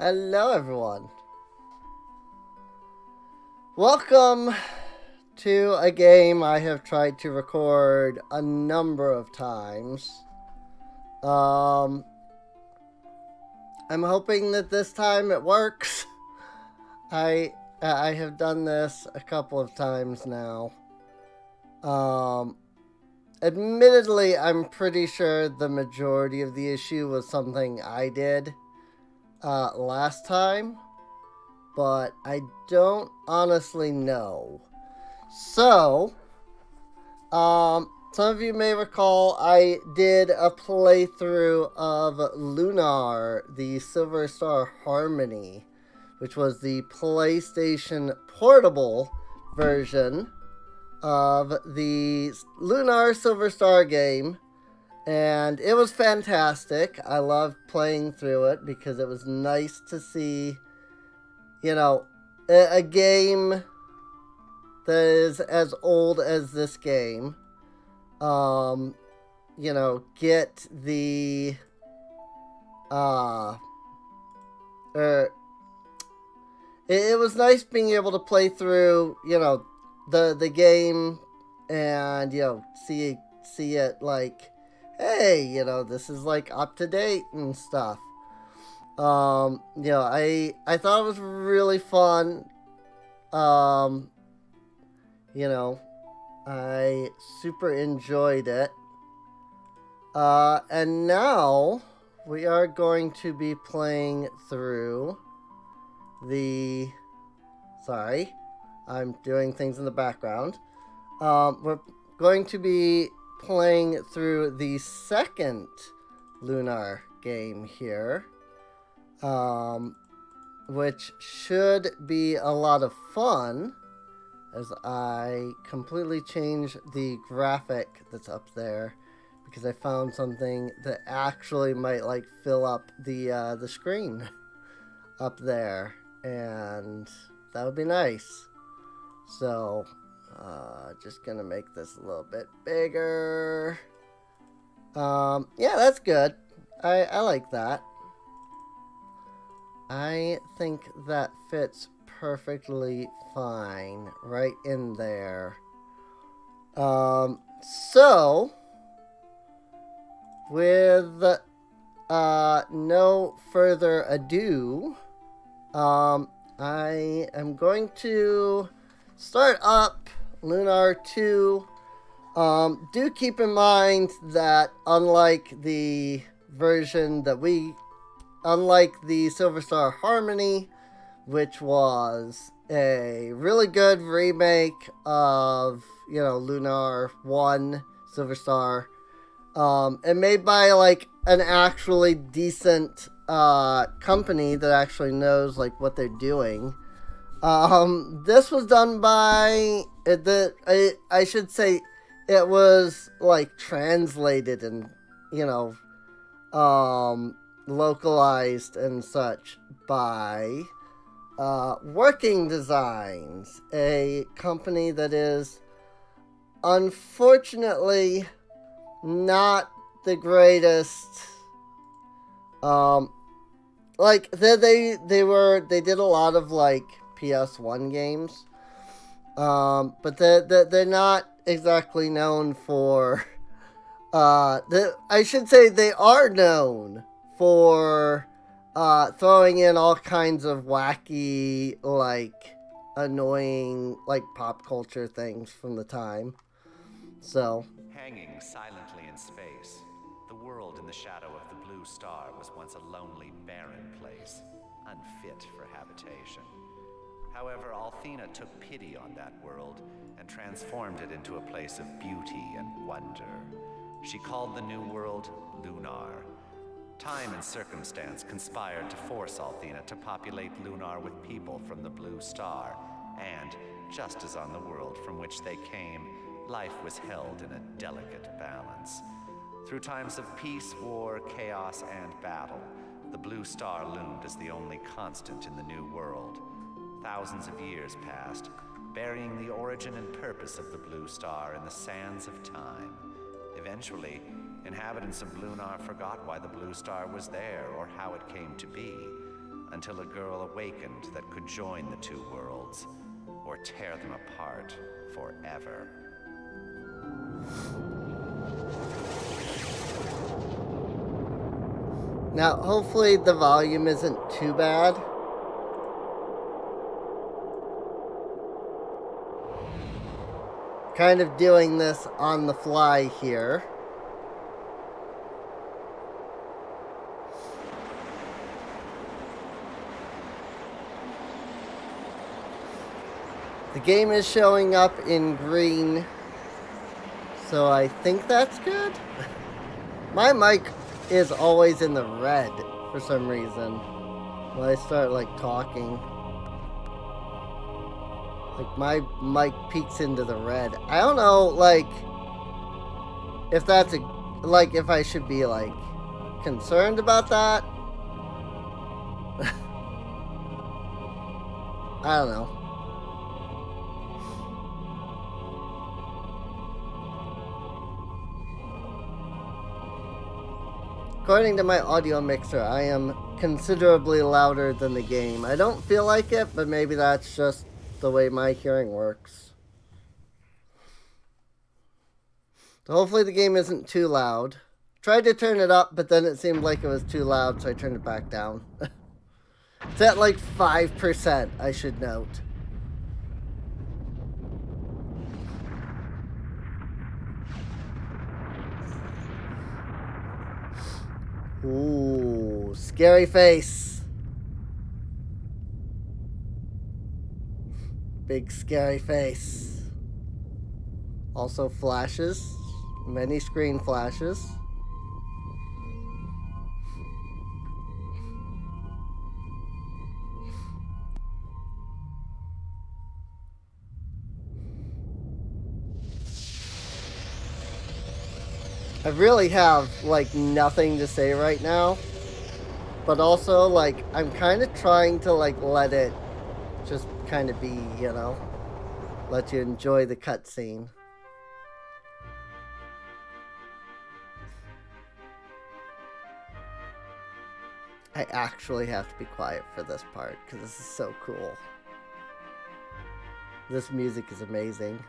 Hello, everyone. Welcome to a game I have tried to record a number of times. I'm hoping that this time it works. I have done this a couple of times now. Admittedly, I'm pretty sure the majority of the issue was something I did last time, but I don't honestly know. So, some of you may recall I did a playthrough of Lunar, the Silver Star Harmony, which was the PlayStation Portable version of the Lunar Silver Star game. And it was fantastic. I loved playing through it because it was nice to see, you know, a game that is as old as this game, you know, get the, it was nice being able to play through, you know, the game and, you know, see it like, hey, you know, this is like up to date and stuff. You know, I thought it was really fun. You know, I super enjoyed it. And now we are going to be playing through the, sorry, I'm doing things in the background. We're going to be playing through the second Lunar game here, which should be a lot of fun as I completely change the graphic that's up there because I found something that actually might like fill up the screen up there, and that would be nice. So just gonna make this a little bit bigger. Yeah, that's good. I like that. I think that fits perfectly fine right in there. So with no further ado, I am going to start up Lunar 2. Do keep in mind that unlike the Silver Star Harmony, which was a really good remake of, you know, Lunar 1 Silver Star, and made by like an actually decent company that actually knows like what they're doing. This was done by I should say it was like translated and, you know, localized and such by Working Designs, a company that is unfortunately not the greatest. Like they did a lot of like PS1 games, but they're not exactly known for. I should say they are known for throwing in all kinds of wacky, like annoying, like pop culture things from the time. So. Hanging silently in space, the world in the shadow of the blue star was once a lonely, barren place, unfit for habitation. However, Althena took pity on that world and transformed it into a place of beauty and wonder. She called the new world Lunar. Time and circumstance conspired to force Althena to populate Lunar with people from the blue star, and, just as on the world from which they came, life was held in a delicate balance. Through times of peace, war, chaos, and battle, the blue star loomed as the only constant in the new world. Thousands of years passed, burying the origin and purpose of the blue star in the sands of time. Eventually, inhabitants of Lunar forgot why the blue star was there or how it came to be, until a girl awakened that could join the two worlds, or tear them apart forever. Now, hopefully the volume isn't too bad. Kind of doing this on the fly here. The game is showing up in green, so I think that's good. My mic is always in the red for some reason when I start like talking. Like my mic peeks into the red. I don't know, like, if that's if I should be like concerned about that. I don't know. According to my audio mixer, I am considerably louder than the game. I don't feel like it, but maybe that's just the way my hearing works. So hopefully the game isn't too loud. Tried to turn it up, but then it seemed like it was too loud, so I turned it back down. It's at like 5%, I should note. Ooh, scary face. Big scary face. Also flashes. Many screen flashes. I really have, like, nothing to say right now. But also, like, I'm kind of trying to, like, let it just kind of be, you know? Let you enjoy the cutscene. I actually have to be quiet for this part, because this is so cool. This music is amazing.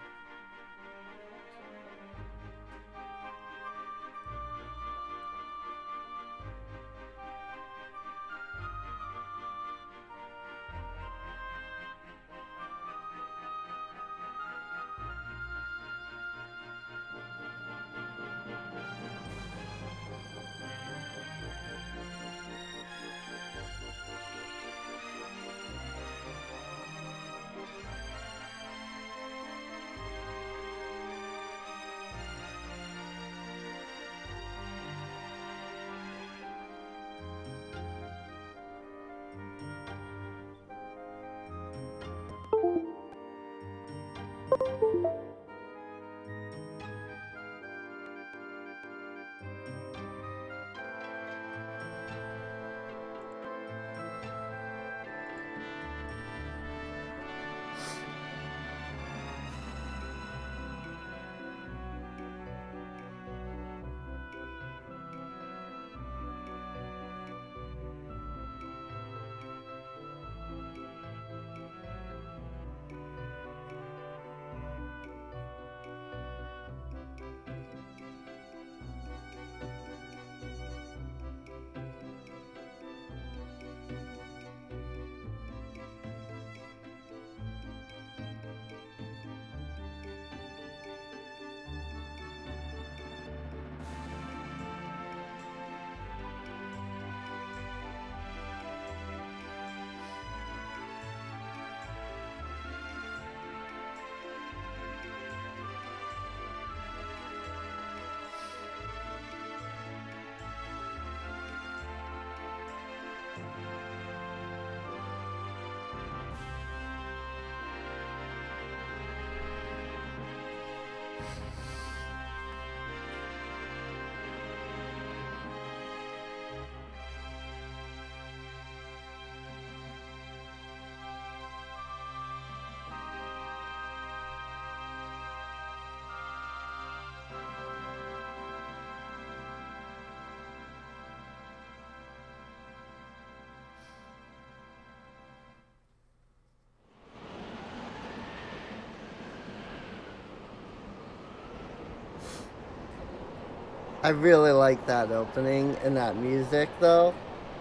I really like that opening and that music, though.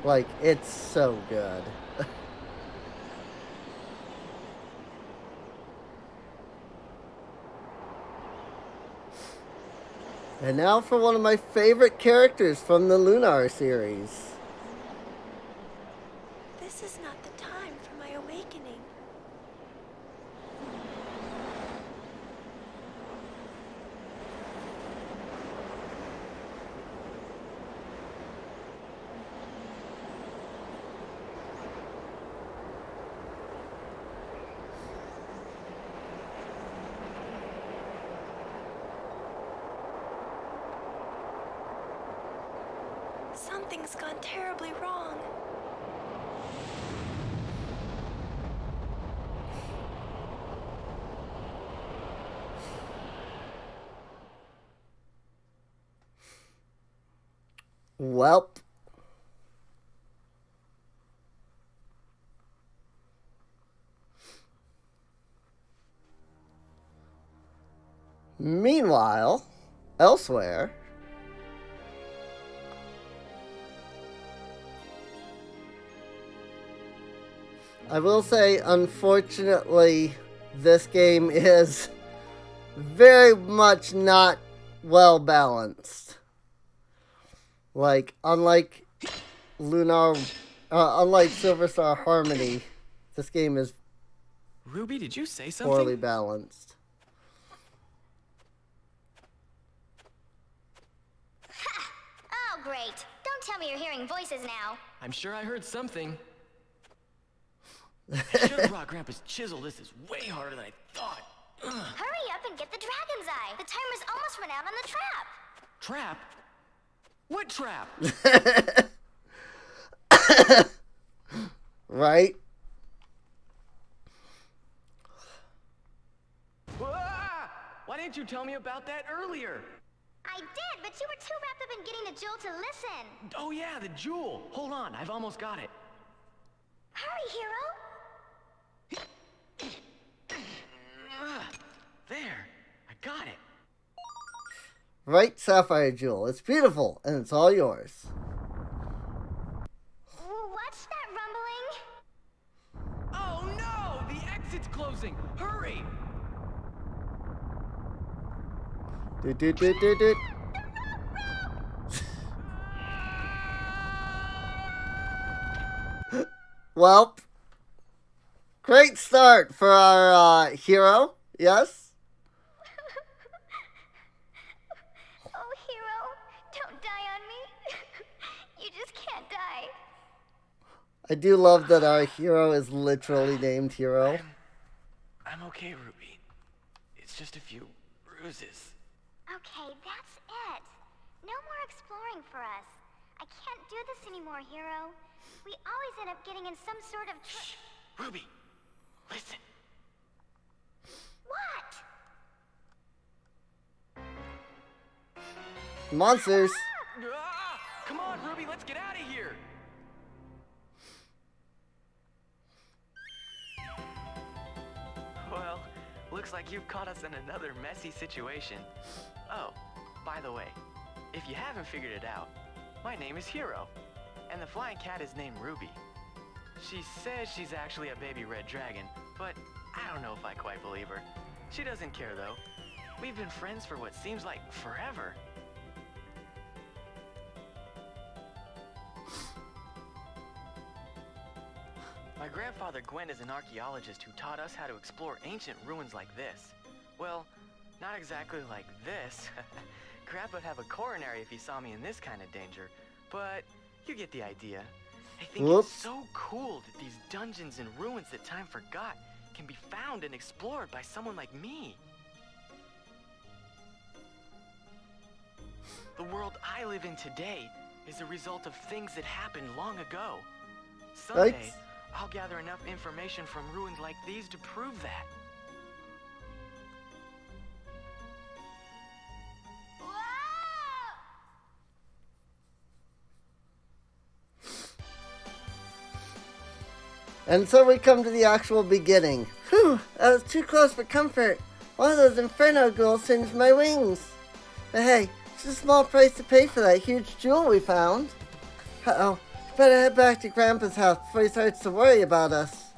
Like, it's so good. And now for one of my favorite characters from the Lunar series. This is not the time for my awakening. Something's gone terribly wrong. Welp. Meanwhile, elsewhere, I will say, unfortunately, this game is very much not well balanced. Like, unlike Lunar, unlike Silver Star Harmony, this game is Ruby, did you say something? poorly balanced. Ha! Oh, great. Don't tell me you're hearing voices now. I'm sure I heard something. I should have brought Grandpa's chisel. This is way harder than I thought. Ugh. Hurry up and get the dragon's eye. The timer's almost run out on the trap. Trap? What trap? Right? Ah! Why didn't you tell me about that earlier? I did, but you were too wrapped up in getting the jewel to listen. Oh yeah, the jewel. Hold on, I've almost got it. Hurry, hero. There, I got it. Right, Sapphire Jewel. It's beautiful, and it's all yours. What's that rumbling? Oh no! The exit's closing! Hurry! Doot, doot, doot, doot, doot. Well, great start for our hero, yes? Oh, hero, don't die on me. You just can't die. I do love that our hero is literally named Hero. I'm okay, Ruby. It's just a few bruises. Okay, that's it. No more exploring for us. I can't do this anymore, hero. We always end up getting in some sort of Shh! Ruby! Listen! What? Monsters. Ah! Come on, Ruby, let's get out of here! Well, looks like you've caught us in another messy situation. Oh, by the way, if you haven't figured it out, my name is Hero, and the flying cat is named Ruby. She says she's actually a baby red dragon, but I don't know if I quite believe her. She doesn't care though. We've been friends for what seems like forever. My grandfather Gwen is an archaeologist who taught us how to explore ancient ruins like this. Well, not exactly like this. Grandpa'd have a coronary if he saw me in this kind of danger, but you get the idea. I think it's so cool that these dungeons and ruins that time forgot can be found and explored by someone like me. The world I live in today is a result of things that happened long ago. Someday, Right. I'll gather enough information from ruins like these to prove that. And so we come to the actual beginning. Whew, I was too close for comfort. One of those inferno ghouls singed my wings. But hey, It's a small price to pay for that huge jewel we found. Uh-oh. Better head back to Grandpa's house before he starts to worry about us.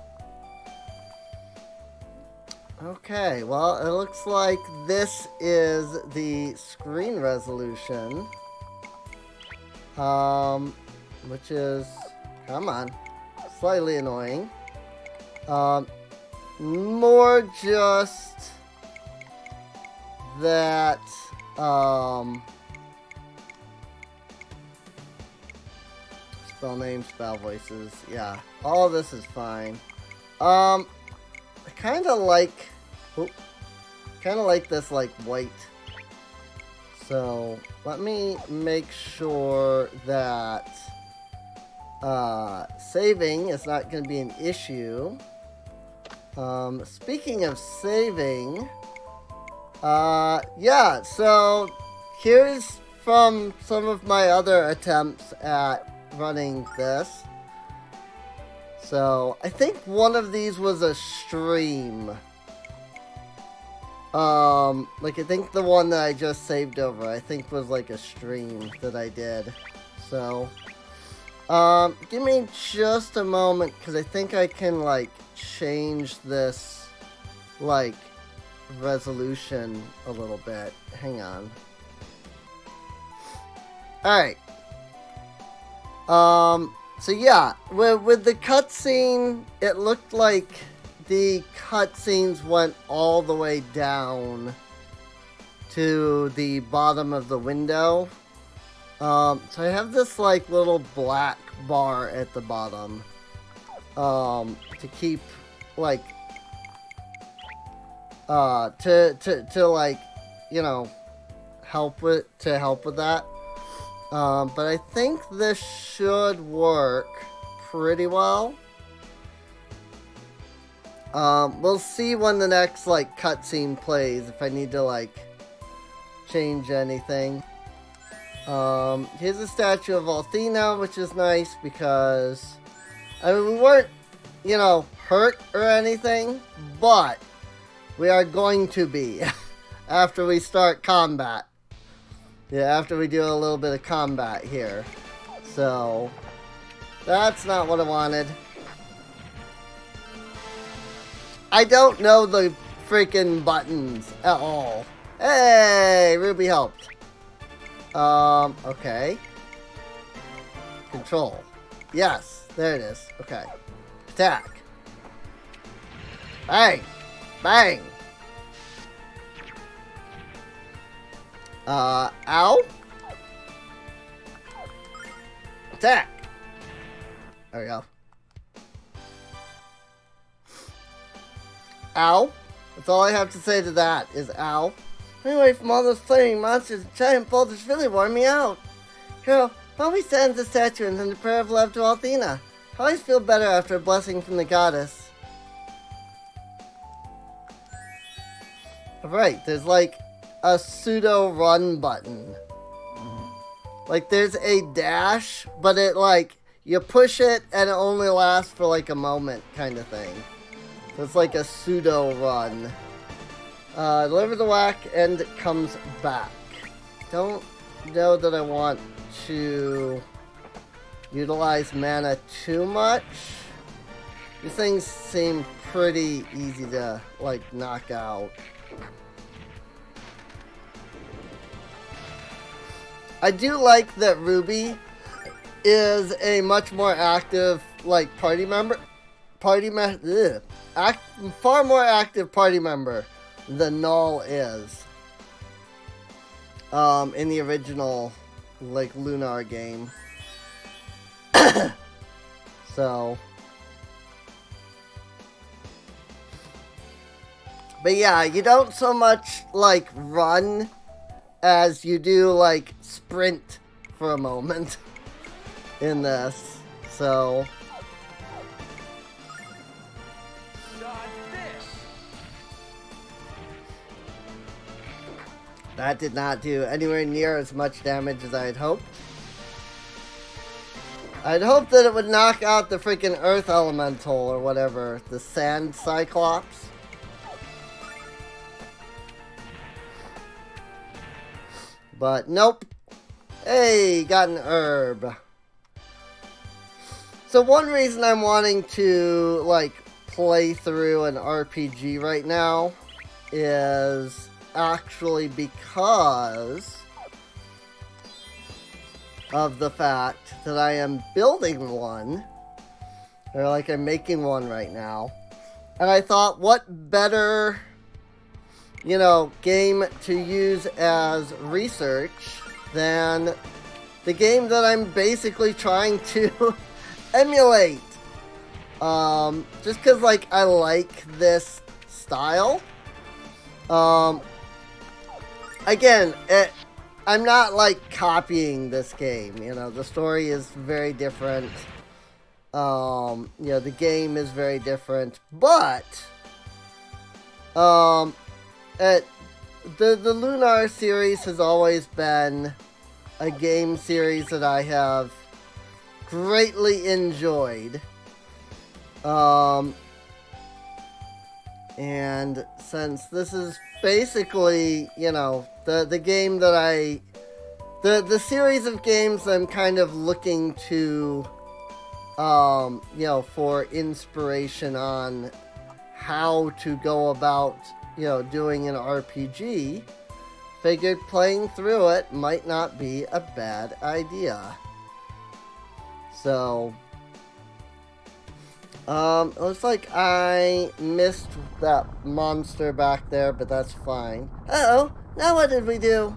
Okay, well, it looks like this is the screen resolution. Which is, come on, slightly annoying. More just that, spell names, spell voices, yeah, all of this is fine. I kind of like this, like, white. So, let me make sure that, saving is not going to be an issue. Speaking of saving, yeah, so, here's from some of my other attempts at running this. So, I think one of these was a stream. Like, I think the one that I just saved over, I think was like a stream that I did. So, give me just a moment, because I think I can, like, change this, like, resolution a little bit. Hang on. Alright. So yeah, with the cutscene, it looked like the cutscenes went all the way down to the bottom of the window. So I have this, like, little black bar at the bottom, to keep, like, to like, you know, help with that. But I think this should work pretty well. We'll see when the next, like, cutscene plays, if I need to, like, change anything. Here's a statue of Althena, which is nice because, I mean, we weren't, you know, hurt or anything, but we are going to be after we start combat. Yeah, after we do a little bit of combat here. So, that's not what I wanted. I don't know the freaking buttons at all. Hey, Ruby helped. Okay. Control. Yes, there it is. Okay. Attack. Bang. Bang. Ow. Attack. There we go. Ow. That's all I have to say to that, is ow. Anyway, from all those flaming monsters and giant boulders really wore me out. Hero, why don't we stand at the statue and send a prayer of love to Althena? I always feel better after a blessing from the goddess. Alright, there's like a pseudo run button. Like, there's a dash, but it, like, you push it and it only lasts for like a moment kind of thing. So it's like a pseudo run. Deliver the whack and it comes back. Don't know that I want to utilize mana too much. These things seem pretty easy to, like, knock out. I do like that Ruby is a much more active, like, party member. Far more active party member than Null is. In the original, like, Lunar game. So. But yeah, you don't so much, like, run as you do, like, sprint for a moment in this. So. That did not do anywhere near as much damage as I had hoped. I'd hoped that it would knock out the freaking Earth Elemental or whatever, the Sand Cyclops. But nope. Hey, got an herb. So one reason I'm wanting to, like, play through an RPG right now is actually because of the fact that I am building one, or like I'm making one right now, and I thought what better, you know, game to use as research than the game that I'm basically trying to emulate. Just because, like, I like this style. Again, I'm not, like, copying this game, you know, the story is very different. You know, the game is very different, but, the Lunar series has always been a game series that I have greatly enjoyed. And since this is basically, you know, the game that the series of games I'm kind of looking to, you know, for inspiration on how to go about, you know, doing an RPG, figured playing through it might not be a bad idea. So, looks like I missed that monster back there, but that's fine. Uh-oh, now what did we do?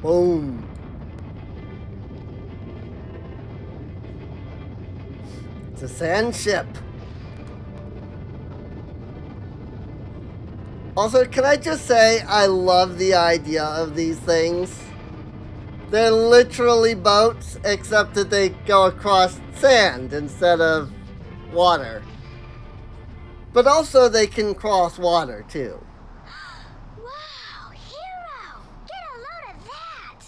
Boom. It's a sand ship. Also, can I just say, I love the idea of these things. They're literally boats, except that they go across sand instead of water. But also, they can cross water, too. Wow, Hero! Get a load of that!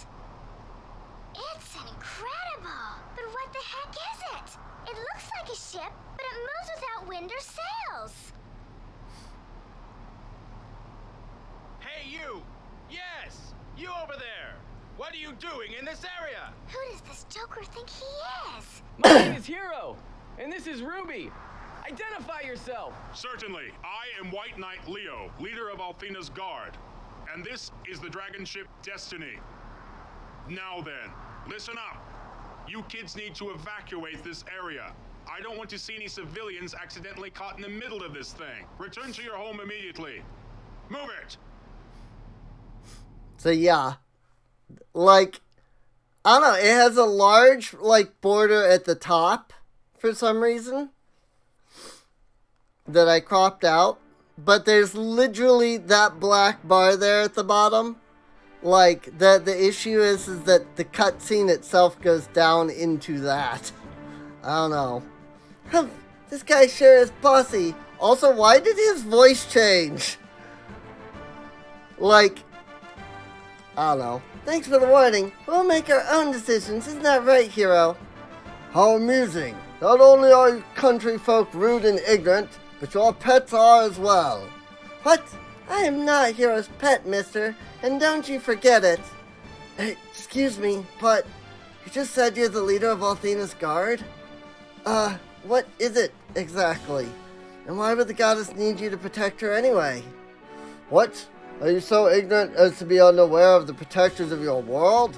It's incredible! But what the heck is it? It looks like a ship, but it moves without wind or sails. Hey, you! Yes! You over there! What are you doing in this area? Who does this Joker think he is? My name is Hero, and this is Ruby. Identify yourself. Certainly. I am White Knight Leo, leader of Althena's Guard. And this is the dragon ship Destiny. Now then, listen up. You kids need to evacuate this area. I don't want to see any civilians accidentally caught in the middle of this thing. Return to your home immediately. Move it! So yeah, like, I don't know, it has a large, like, border at the top for some reason that I cropped out, but there's literally that black bar there at the bottom. Like, the issue is that the cutscene itself goes down into that. I don't know. This guy sure is bossy. Also, why did his voice change? Like, I don't know. Thanks for the warning. We'll make our own decisions. Isn't that right, Hero? How amusing. Not only are you country folk rude and ignorant, but your pets are as well. What? I am not Hero's pet, mister, and don't you forget it. Excuse me, but you just said you're the leader of Althena's Guard? What is it exactly? And why would the goddess need you to protect her anyway? What? Are you so ignorant as to be unaware of the protectors of your world?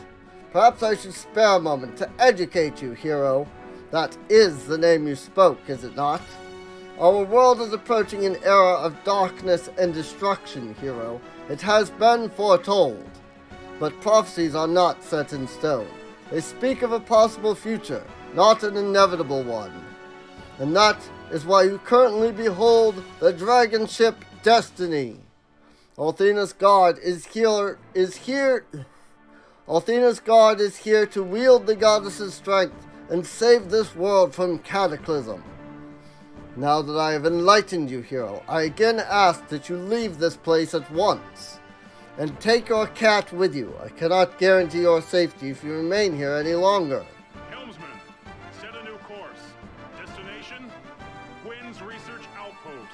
Perhaps I should spare a moment to educate you, Hero. That is the name you spoke, is it not? Our world is approaching an era of darkness and destruction, Hero. It has been foretold. But prophecies are not set in stone. They speak of a possible future, not an inevitable one. And that is why you currently behold the dragon ship Destiny. Althena's Guard is here. Althena's Guard is here to wield the goddess's strength and save this world from cataclysm. Now that I have enlightened you, Hero, I again ask that you leave this place at once. And take your cat with you. I cannot guarantee your safety if you remain here any longer. Helmsman, Weapons Research Outpost.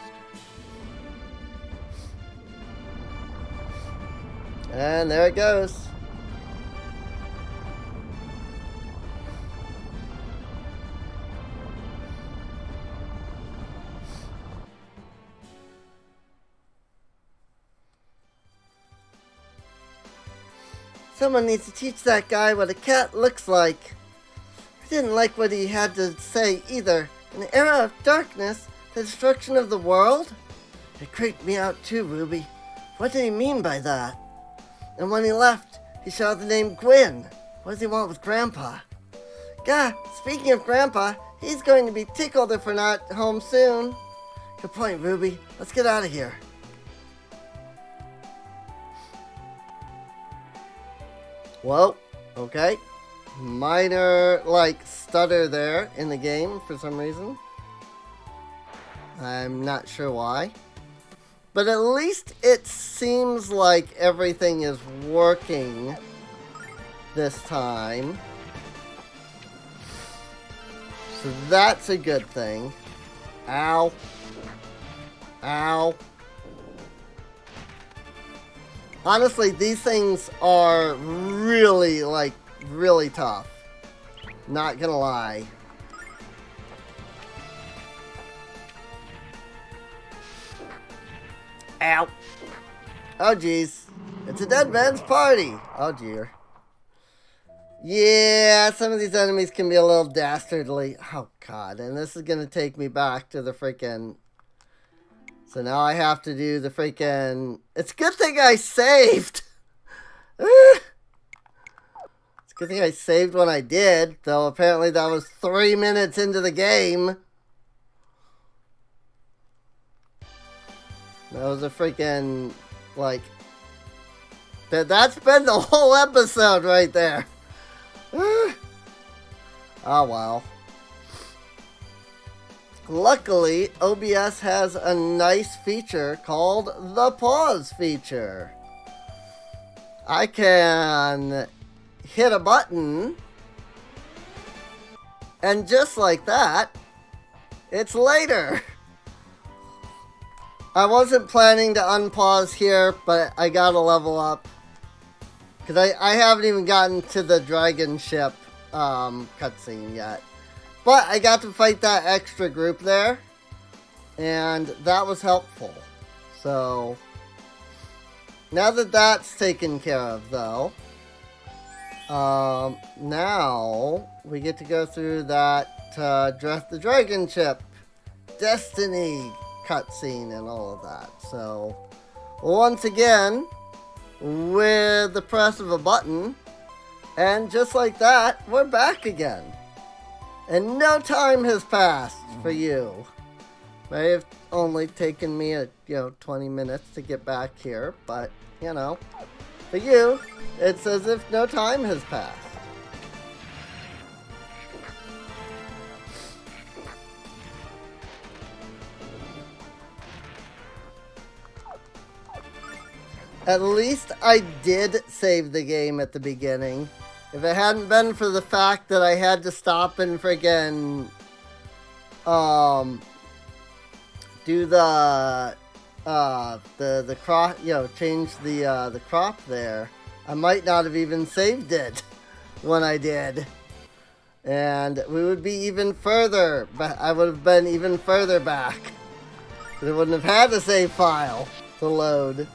And there it goes. Someone needs to teach that guy what a cat looks like. I didn't like what he had to say either. An era of darkness? The destruction of the world? It creeped me out too, Ruby. What did he mean by that? And when he left, he shouted the name Gwyn. What does he want with Grandpa? Gah, speaking of Grandpa, he's going to be tickled if we're not home soon. Good point, Ruby. Let's get out of here. Well, okay. Minor, stutter there in the game for some reason. I'm not sure why. But at least it seems like everything is working this time. So that's a good thing. Ow. Ow. Honestly, these things are really, really tough. Not gonna lie. Ow. Oh, jeez. It's a dead man's party. Oh, dear. Yeah, some of these enemies can be a little dastardly. Oh, God. And this is gonna take me back to the freaking... So now I have to do the freaking... It's a good thing I saved! It's a good thing I saved when I did, though apparently that was 3 minutes into the game. That was a freaking, that's been the whole episode right there. Oh, well. Luckily, OBS has a nice feature called the pause feature. I can hit a button, and just like that, it's later. I wasn't planning to unpause here, but I gotta level up. Because I haven't even gotten to the dragon ship cutscene yet. But I got to fight that extra group there. And that was helpful. So, now that that's taken care of, though. Now, we get to go through that Dress the Dragon ship Destiny cutscene and all of that. So, once again, with the press of a button, and just like that, we're back again. And no time has passed for you. May have only taken me 20 minutes to get back here, but for you, it's as if no time has passed. At least I did save the game at the beginning. If it hadn't been for the fact that I had to stop and friggin' do the crop, change the crop there, I might not have even saved it when I did. And we would be even further, I would have been even further back. It wouldn't have had a save file to load.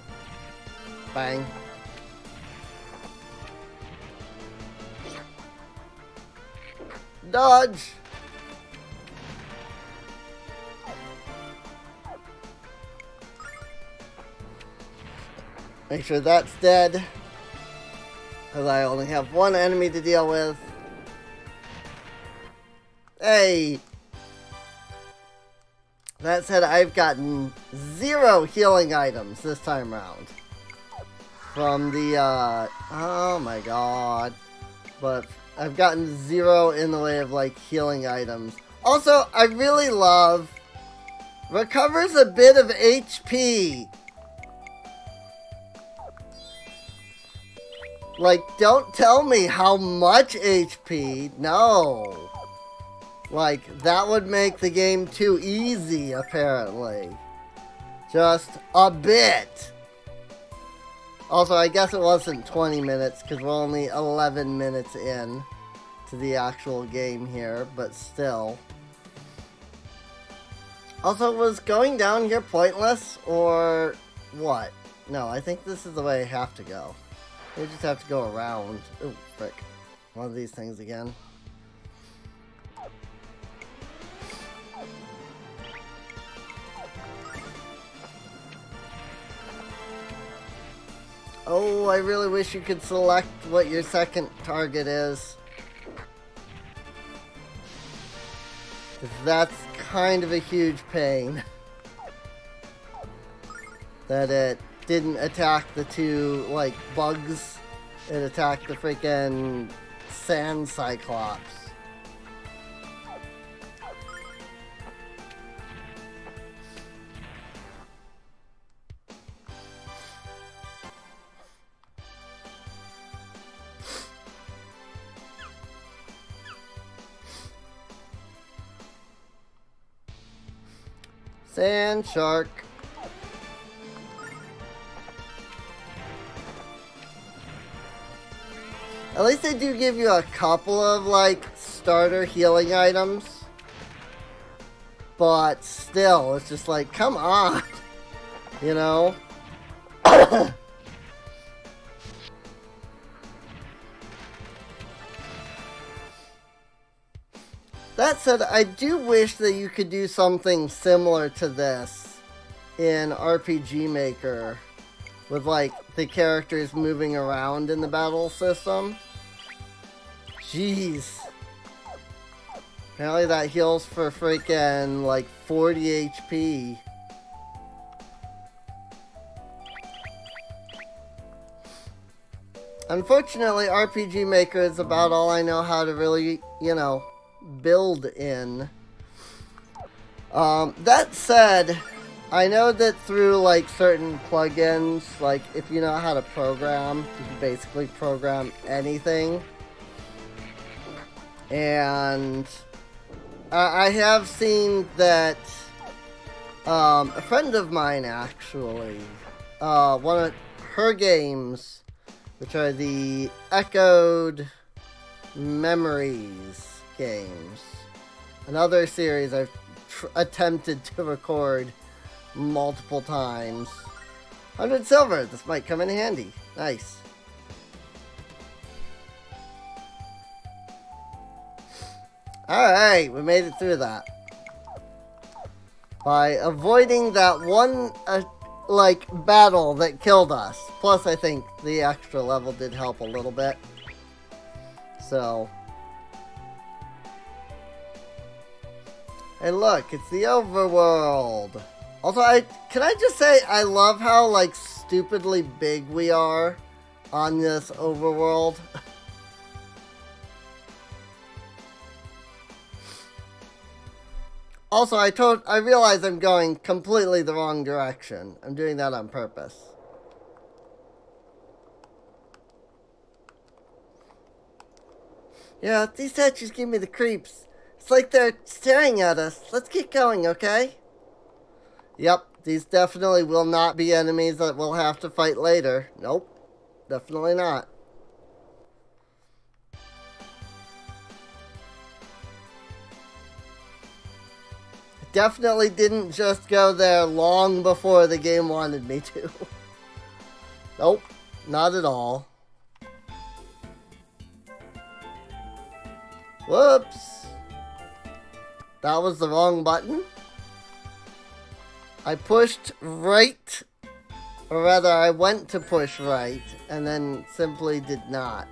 Bang. Dodge! Make sure that's dead. Because I only have one enemy to deal with. Hey! That said, I've gotten 0 healing items this time around. From the, oh my god. But I've gotten 0 in the way of, healing items. Also, I really love... Recovers a bit of HP. Don't tell me how much HP. No. Like, that would make the game too easy, apparently. Just a bit. Also, I guess it wasn't 20 minutes, because we're only 11 minutes in to the actual game here, but still. Also, was going down here pointless, or what? No, I think this is the way I have to go. I just have to go around. Oh, frick. One of these things again. Oh, I really wish you could select what your second target is. 'Cause that's kind of a huge pain. That it didn't attack the two, like, bugs. It attacked the freaking sand cyclops. Sand shark. At least they do give you a couple of, like, starter healing items. But still, it's just like, come on. You know? That said, I do wish that you could do something similar to this in RPG Maker. With, like, the characters moving around in the battle system. Jeez. Apparently that heals for freaking, like, 40 HP. Unfortunately, RPG Maker is about all I know how to really, you know, build in. That said, I know that through, like, certain plugins, like, if you know how to program, you can basically program anything. And I have seen that a friend of mine, actually, one of her games, which are the Echoed Memories games, another series I've attempted to record multiple times. 100 silver, this might come in handy. Nice. Alright, we made it through that. By avoiding that one, like, battle that killed us. Plus, I think the extra level did help a little bit. So. Hey look, it's the overworld. Also, can I just say, I love how, like, stupidly big we are on this overworld. Also, I realize I'm going completely the wrong direction. I'm doing that on purpose. Yeah, these statues give me the creeps. It's like they're staring at us. Let's keep going, okay? Yep, these definitely will not be enemies that we'll have to fight later. Nope, definitely not. Definitely didn't just go there long before the game wanted me to. Nope, not at all. Whoops. That was the wrong button. I pushed right, or rather I went to push right, and then simply did not.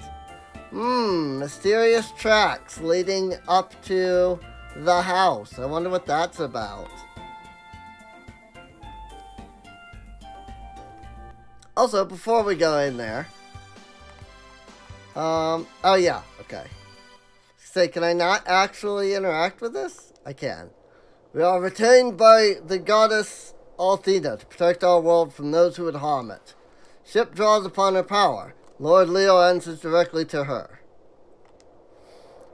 Mysterious tracks leading up to the house. I wonder what that's about. Also, before we go in there, oh yeah, okay. Say, can I not actually interact with this? I can. We are retained by the Goddess Althena to protect our world from those who would harm it. Ship draws upon her power. Lord Leo answers directly to her.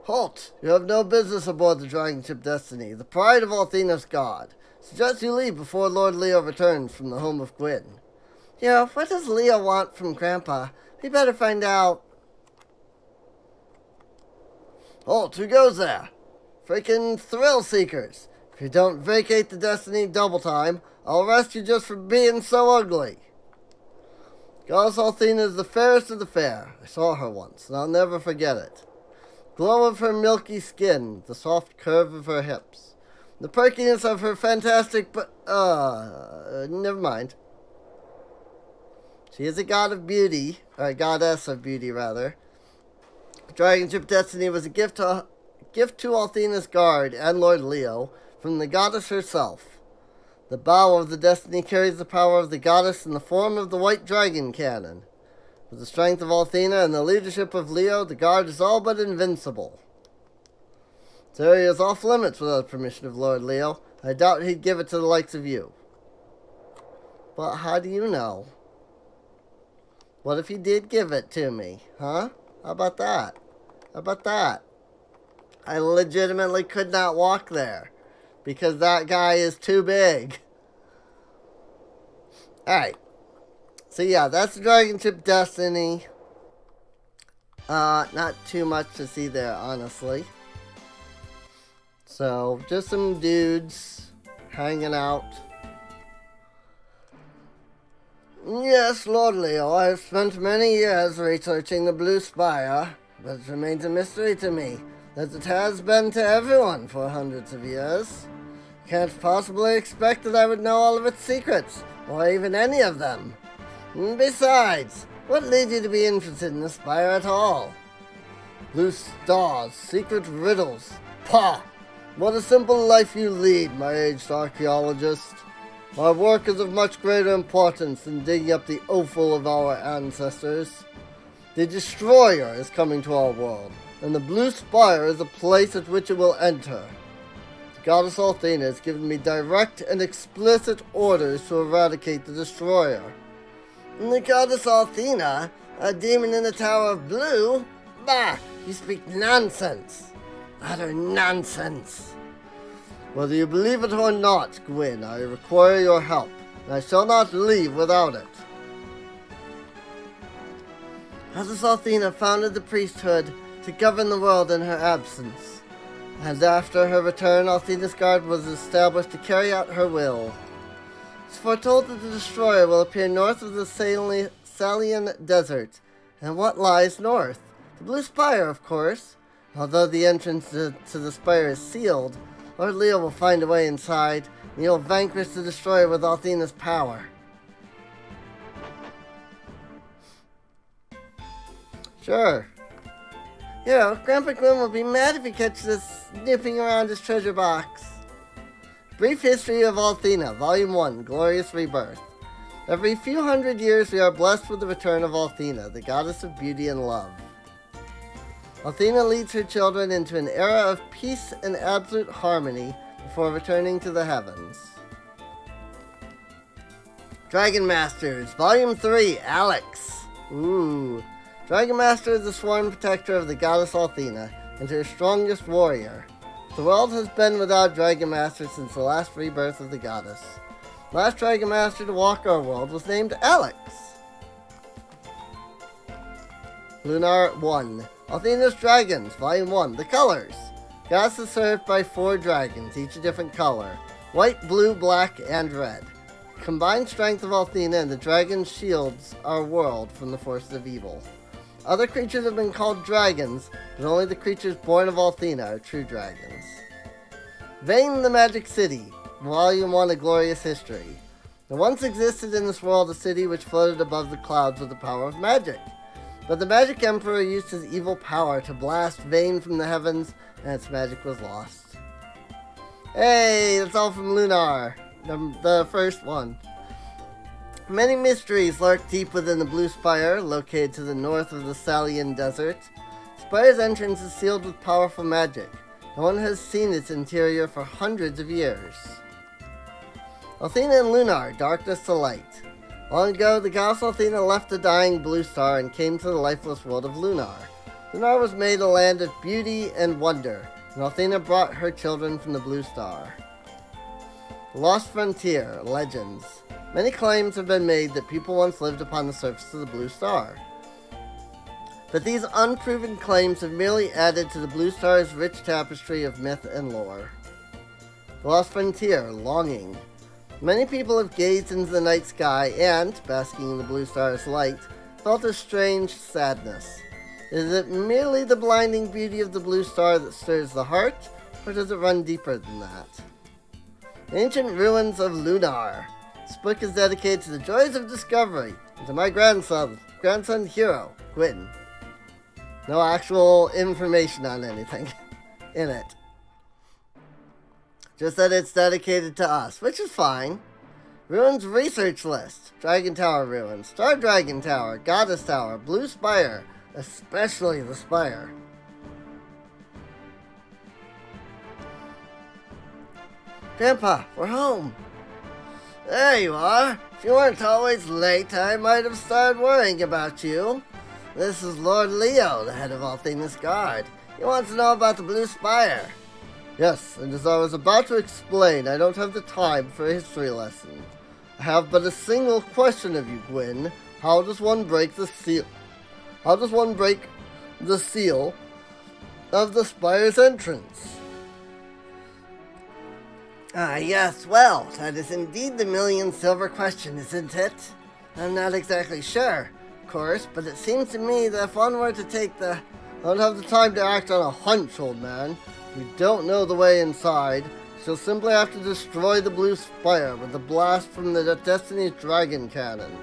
Halt! You have no business aboard the dragon ship Destiny, the pride of Althena's god. Suggest you leave before Lord Leo returns from the home of Gwyn. Yeah, what does Leo want from Grandpa? We better find out. Halt! Who goes there? Freaking thrill seekers! If you don't vacate the Destiny double time, I'll arrest you just for being so ugly. Goddess Althena is the fairest of the fair. I saw her once, and I'll never forget it. Glow of her milky skin, the soft curve of her hips, the perkiness of her fantastic never mind. She is a god of beauty, or a goddess of beauty, rather. Dragon Ship Destiny was a gift to Althena's guard and Lord Leo from the goddess herself. The bow of the Destiny carries the power of the goddess in the form of the White Dragon Cannon. With the strength of Althena and the leadership of Leo, the guard is all but invincible. This area is off limits without permission of Lord Leo. I doubt he'd give it to the likes of you. But how do you know? What if he did give it to me, huh? How about that? How about that? I legitimately could not walk there because that guy is too big. Alright. So yeah, that's the Dragon Ship Destiny. Not too much to see there, honestly. So, just some dudes hanging out. Yes, Lord Leo, I have spent many years researching the Blue Spire, but it remains a mystery to me, as it has been to everyone for hundreds of years. Can't possibly expect that I would know all of its secrets, or even any of them. Besides, what led you to be interested in the Spire at all? Blue stars, secret riddles. Pah! What a simple life you lead, my aged archaeologist. My work is of much greater importance than digging up the offal of our ancestors. The Destroyer is coming to our world, and the Blue Spire is a place at which it will enter. The Goddess Althena has given me direct and explicit orders to eradicate the Destroyer. And the Goddess Althena, a demon in the Tower of Blue? Bah! You speak nonsense! Utter nonsense! Whether you believe it or not, Gwyn, I require your help, and I shall not leave without it. Goddess Althena founded the priesthood to govern the world in her absence, and after her return, Althena's Guard was established to carry out her will. It's foretold that the Destroyer will appear north of the Salian Desert. And what lies north? The Blue Spire, of course. Although the entrance to the Spire is sealed, Lord Leo will find a way inside, and he'll vanquish the Destroyer with Althena's power. Sure. Yeah, Grandpa Gwyn will be mad if he catches us sniffing around his treasure box. Brief History of Althena, Volume 1, Glorious Rebirth. Every few hundred years we are blessed with the return of Althena, the goddess of beauty and love. Althena leads her children into an era of peace and absolute harmony before returning to the heavens. Dragon Masters, Volume 3, Alex. Ooh. Dragon Master is the sworn protector of the goddess Althena and her strongest warrior. The world has been without Dragon Master since the last rebirth of the goddess. The last Dragon Master to walk our world was named Alex. Lunar 1. Althena's Dragons, Volume 1. The Colors. Goddess is served by 4 dragons, each a different color. White, blue, black, and red. The combined strength of Althena and the dragons shields our world from the forces of evil. Other creatures have been called dragons, but only the creatures born of Althena are true dragons. Vane the Magic City, Volume 1, A Glorious History. There once existed in this world a city which floated above the clouds with the power of magic. But the Magic Emperor used his evil power to blast Vane from the heavens, and its magic was lost. Hey, that's all from Lunar, the first one. Many mysteries lurk deep within the Blue Spire, located to the north of the Salian Desert. Spire's entrance is sealed with powerful magic. No one has seen its interior for hundreds of years. Althena and Lunar, darkness to light. Long ago, the goddess Althena left the dying blue star and came to the lifeless world of Lunar. Lunar was made a land of beauty and wonder, and Althena brought her children from the Blue Star. The Lost Frontier, Legends. Many claims have been made that people once lived upon the surface of the Blue Star. But these unproven claims have merely added to the Blue Star's rich tapestry of myth and lore. The Lost Frontier, Longing. Many people have gazed into the night sky and, basking in the Blue Star's light, felt a strange sadness. Is it merely the blinding beauty of the Blue Star that stirs the heart, or does it run deeper than that? Ancient Ruins of Lunar. This book is dedicated to the joys of discovery, and to my grandson Hero, Quinn. No actual information on anything in it. Just that it's dedicated to us, which is fine. Ruins Research List. Dragon Tower Ruins. Star Dragon Tower. Goddess Tower. Blue Spire. Especially the Spire. Grandpa, we're home. There you are. If you weren't always late, I might have started worrying about you. This is Lord Leo, the head of Althena's Guard. He wants to know about the Blue Spire. Yes, and as I was about to explain, I don't have the time for a history lesson. I have but a single question of you, Gwyn. How does one break the seal? How does one break the seal of the Spire's entrance? Ah, yes, well, that is indeed the million-silver question, isn't it? I'm not exactly sure, of course, but it seems to me that if one were to take the... I don't have the time to act on a hunch, old man. We don't know the way inside. She'll simply have to destroy the Blue Spire with a blast from the Destiny's Dragon Cannon.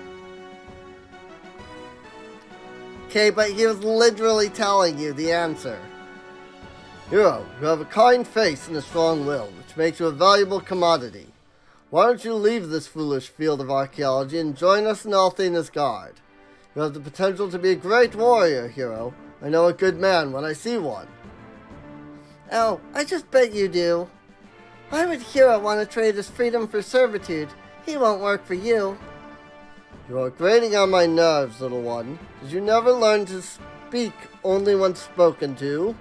Okay, but he was literally telling you the answer. Hero, you have a kind face and a strong will, which makes you a valuable commodity. Why don't you leave this foolish field of archaeology and join us in Althena's Guard? You have the potential to be a great warrior, Hero. I know a good man when I see one. Oh, I just bet you do. Why would Hero want to trade his freedom for servitude? He won't work for you. You are grating on my nerves, little one. Did you never learn to speak only when spoken to?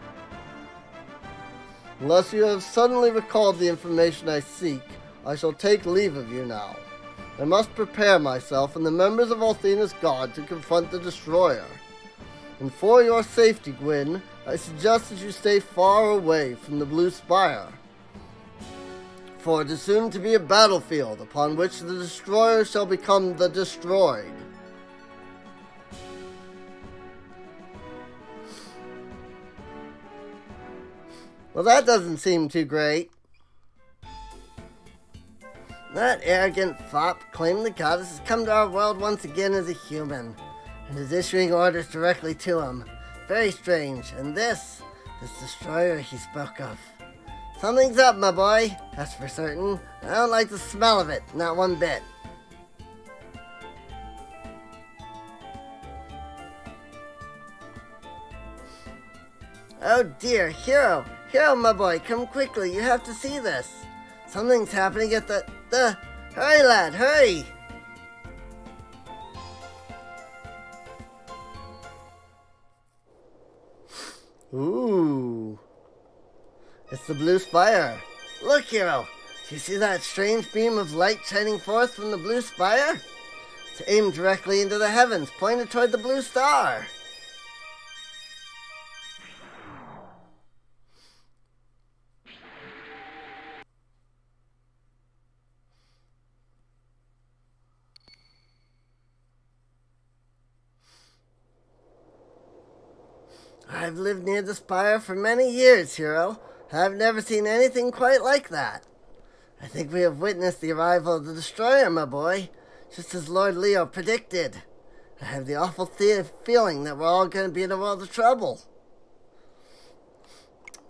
Unless you have suddenly recalled the information I seek, I shall take leave of you now. I must prepare myself and the members of Althena's Guard to confront the Destroyer. And for your safety, Gwyn, I suggest that you stay far away from the Blue Spire. For it is soon to be a battlefield upon which the Destroyer shall become the destroyed. Well, that doesn't seem too great. That arrogant fop claimed the goddess has come to our world once again as a human, and is issuing orders directly to him. Very strange, and this destroyer he spoke of. Something's up, my boy, that's for certain. I don't like the smell of it, not one bit. Oh dear, Hero, my boy, come quickly, you have to see this. Something's happening at the... Hurry, lad, hurry! Ooh. It's the Blue Spire. Look, Hero, do you see that strange beam of light shining forth from the Blue Spire? It's aimed directly into the heavens, pointed toward the Blue Star. I've lived near the spire for many years, Hero. I've never seen anything quite like that. I think we have witnessed the arrival of the Destroyer, my boy, just as Lord Leo predicted. I have the awful feeling that we're all going to be in a world of trouble.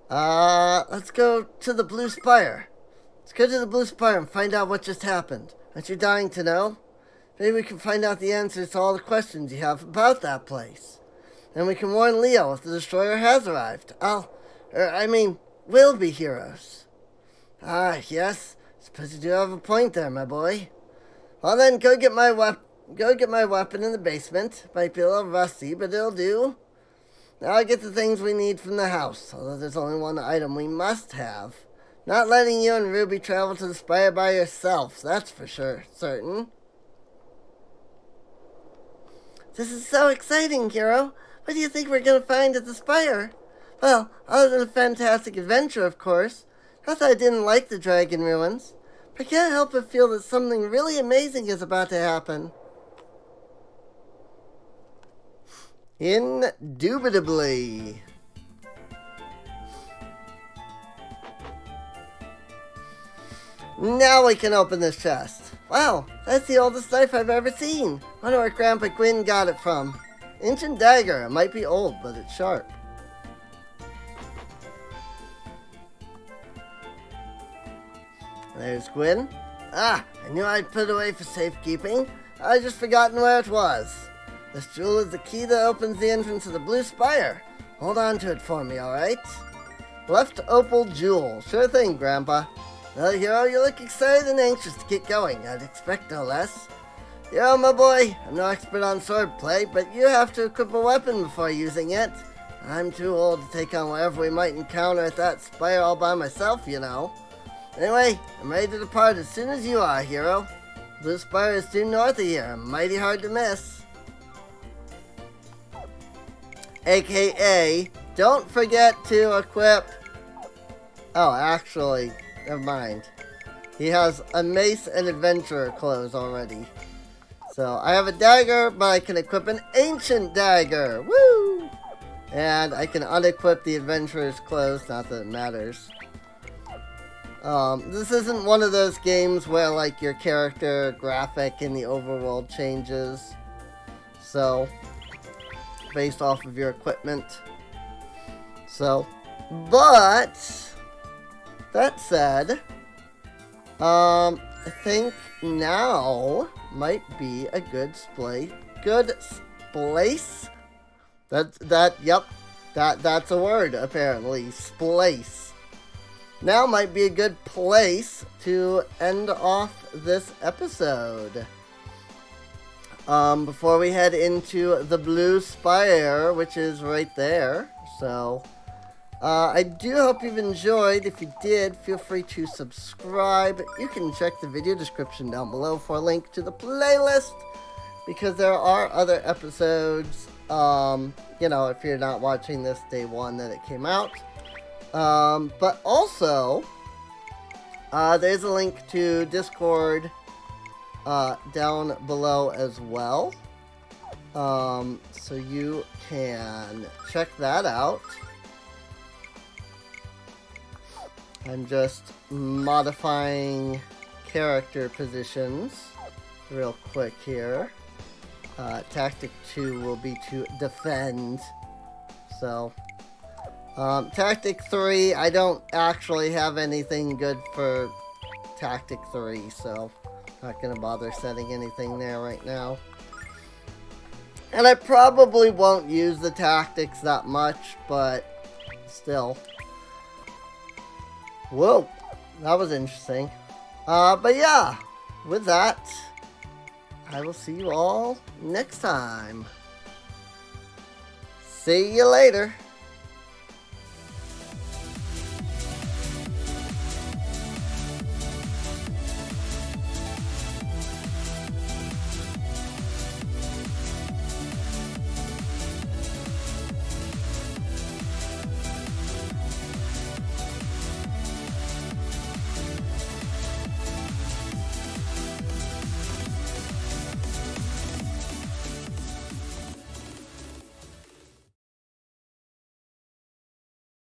Let's go to the Blue Spire. Let's go to the Blue Spire and find out what just happened. Aren't you dying to know? Maybe we can find out the answers to all the questions you have about that place. And we can warn Leo if the Destroyer has arrived. Will be heroes. Ah, yes. Suppose you do have a point there, my boy. Well then, go get my weapon in the basement. Might be a little rusty, but it'll do. Now I get the things we need from the house, although there's only one item we must have. Not letting you and Ruby travel to the Spire by yourselves, that's for sure, certain. This is so exciting, Hero. What do you think we're going to find at the Spire? Well, other than a fantastic adventure, of course. Not that I didn't like the Dragon Ruins, but I can't help but feel that something really amazing is about to happen. Indubitably. Now we can open this chest. Wow, that's the oldest knife I've ever seen. Wonder where Grandpa Gwyn got it from. Ancient dagger. It might be old, but it's sharp. There's Gwyn. Ah, I knew I'd put it away for safekeeping. I just forgotten where it was. This jewel is the key that opens the entrance to the Blue Spire. Hold on to it for me, alright? Left opal jewel. Sure thing, Grandpa. Well, Hero, you look excited and anxious to get going. I'd expect no less. Hero, my boy, I'm no expert on swordplay, but you have to equip a weapon before using it. I'm too old to take on whatever we might encounter at that spire all by myself, you know. Anyway, I'm ready to depart as soon as you are, Hero. Blue Spire is due north of here, mighty hard to miss. AKA, don't forget to equip... Oh, actually, never mind. He has a mace and adventurer clothes already. So, I have a dagger, but I can equip an ancient dagger. Woo! And I can unequip the adventurer's clothes, not that it matters. This isn't one of those games where, like, your character graphic in the overworld changes. So, based off of your equipment. So, but, that said, I think now might be a good place. That's a word, apparently. Splice. Now might be a good place to end off this episode. Before we head into the Blue Spire, which is right there. So, I do hope you've enjoyed. If you did, feel free to subscribe. You can check the video description down below for a link to the playlist, because there are other episodes, you know, if you're not watching this day one that it came out. But also, there's a link to Discord down below as well. So you can check that out. I'm just modifying character positions real quick here. Tactic 2 will be to defend. So, Tactic 3, I don't actually have anything good for Tactic 3, so not going to bother setting anything there right now. And I probably won't use the tactics that much, but still. Whoa, that was interesting. But yeah, with that, I will see you all next time. See you later.